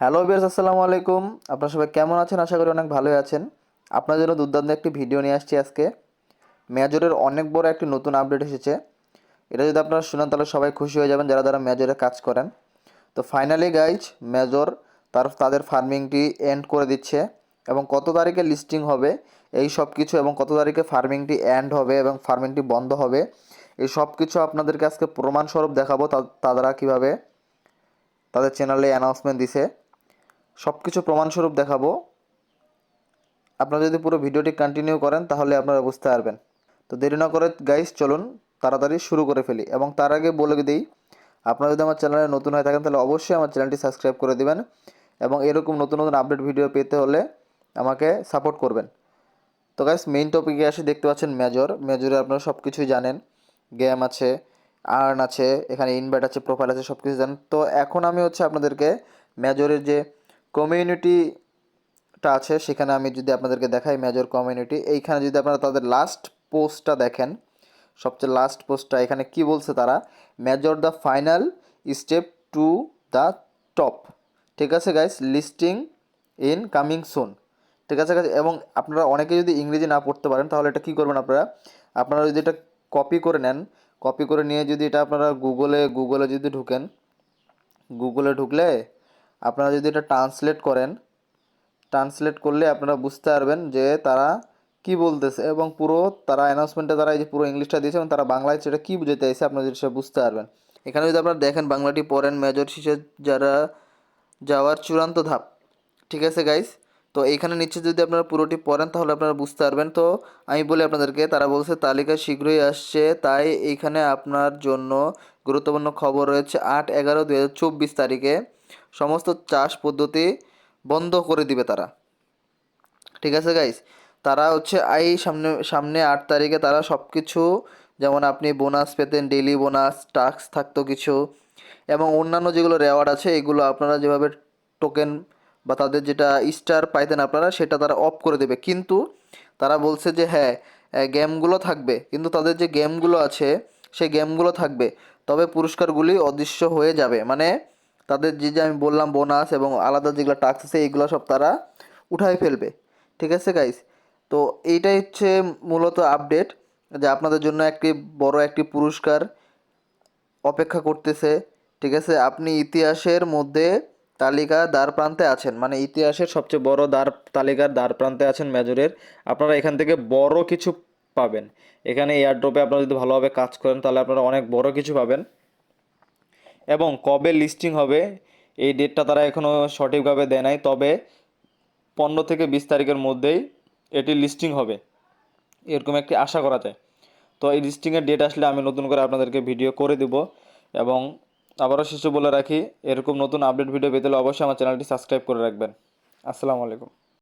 Hello viewers, আসসালামু আলাইকুম। আপনারা সবাই কেমন আছেন? আশা করি অনেক ভালোই আছেন। আপনার জন্য দুর্দান্ত একটি ভিডিও নিয়ে আসছি আজকে। মেজরের অনেক বড় একটি নতুন আপডেট এসেছে। এটা যদি আপনারা শুনেন তাহলে সবাই খুশি হয়ে যাবেন যারা যারা মেজরে কাজ করেন। তো ফাইনালি গাইজ, মেজর তাদের ফার্মিংটি এন্ড করে দিচ্ছে এবং কত তারিখে লিস্টিং হবে এই সব কিছু, এবং কত তারিখে ফার্মিংটি এন্ড হবে এবং ফার্মিংটি বন্ধ হবে, এই সব কিছু আপনাদেরকে আজকে প্রমাণস্বরূপ দেখাবো। তারা কীভাবে তাদের চ্যানেলে অ্যানাউন্সমেন্ট দিছে, সব কিছু প্রমাণস্বরূপ দেখাবো। আপনারা যদি পুরো ভিডিওটি কন্টিনিউ করেন তাহলে আপনারা বুঝতে পারবেন। তো দেরি না করে গাইস চলুন তাড়াতাড়ি শুরু করে ফেলি। এবং তার আগে বলে দিই, আপনারা যদি আমার চ্যানেলে নতুন হয়ে থাকেন তাহলে অবশ্যই আমার চ্যানেলটি সাবস্ক্রাইব করে দিবেন এবং এরকম নতুন নতুন আপডেট ভিডিও পেতে হলে আমাকে সাপোর্ট করবেন। তো গাইস, মেইন টপিকে আসি। দেখতে পাচ্ছেন মেজরে আপনারা সব কিছুই জানেন। গেম আছে, আর্ন আছে, এখানে ইনভাইট আছে, প্রোফাইল আছে, সব কিছু জানেন। তো এখন আমি আপনাদেরকে মেজরের যে কমিউনিটিটা আছে সেখানে আমি যদি আপনাদেরকে দেখাই, মেজর কমিউনিটি, এইখানে যদি আপনারা তাদের লাস্ট পোস্টটা দেখেন, সবচেয়ে লাস্ট পোস্টটা এখানে কি বলছে তারা, major the final step to the top. ঠিক আছে guys, listing in coming soon. ঠিক আছে গাইস, এবং আপনারা অনেকে যদি ইংরেজি না পড়তে পারেন তাহলে এটা কী করবেন, আপনারা যদি এটা কপি করে নেন, কপি করে নিয়ে যদি এটা আপনারা গুগলে যদি ঢুকেন, গুগলে ঢুকলে আপনারা যদি এটা ট্রান্সলেট করলে আপনারা বুঝতে পারবেন যে তারা কি বলতেছে, এবং পুরো তারা অ্যানাউন্সমেন্টে তারা এই যে পুরো ইংলিশটা দিয়েছে এবং তারা বাংলায় সেটা কী বুঝাতে চাইছে আপনারা যদি সেটা বুঝতে পারবেন। এখানে যদি আপনারা দেখেন বাংলাটি পড়েন, মেজর শেষে যারা যাওয়ার চূড়ান্ত ধাপ। ঠিক আছে গাইস, তো এইখানে নিচে যদি আপনারা পুরোটি পড়েন তাহলে আপনারা বুঝতে পারবেন। তো আমি বলি আপনাদেরকে, তারা বলছে তালিকা শীঘ্রই আসছে, তাই এইখানে আপনার জন্য গুরুত্বপূর্ণ খবর রয়েছে। 8/11/2024 তারিখে সমস্ত চাষ পদ্ধতি বন্ধ করে দিবে তারা। ঠিক আছে গাইস, তারা এই সামনে সামনে 8 তারিখে তারা সব কিছু, যেমন আপনি বোনাস পেতেন, ডেইলি বোনাস, টাস্ক থাকতো কিছু, এবং অন্যান্য যেগুলো রেওয়ার্ড আছে এগুলো আপনারা যেভাবে টোকেন বা তাদের যেটা স্টার পাইতেন আপনারা, সেটা তারা অফ করে দেবে। কিন্তু তারা বলছে যে হ্যাঁ, গেমগুলো থাকবে, কিন্তু তাদের যে গেমগুলো আছে সেই গেমগুলো থাকবে, তবে পুরস্কারগুলি অদৃশ্য হয়ে যাবে। মানে তাদের যে যে আমি বললাম বোনাস এবং আলাদা যেগুলো টাস্ক আছে এইগুলো সব তারা উঠাই ফেলবে। ঠিক আছে গাইস, তো এইটাই মূলত আপডেট, যে আপনাদের জন্য একটি বড় একটি পুরস্কার অপেক্ষা করতেছে। ঠিক আছে, আপনি ইতিহাসের মধ্যে তালিকা দ্বার প্রান্তে আছেন, মানে ইতিহাসের সবচেয়ে বড় তালিকার দ্বার প্রান্তে আছেন মেজরের। আপনারা এখান থেকে বড় কিছু পাবেন। এখানে এয়ারড্রপে আপনারা যদি ভালোভাবে কাজ করেন তাহলে আপনারা অনেক বড় কিছু পাবেন। এবং কবে লিস্টিং হবে এই ডেটটা তারা এখনও সঠিকভাবে দেয় নাই, তবে 15 থেকে 20 তারিখের মধ্যেই এটি লিস্টিং হবে এরকম একটি আশা করা যায়। তো এই লিস্টিংয়ের ডেট আসলে আমি নতুন করে আপনাদেরকে ভিডিও করে দেব। এবং আবারও শেষে বলে রাখি, এরকম নতুন আপডেট ভিডিও পেতে হলে অবশ্যই আমার চ্যানেলটি সাবস্ক্রাইব করে রাখবেন। আসসালামু আলাইকুম।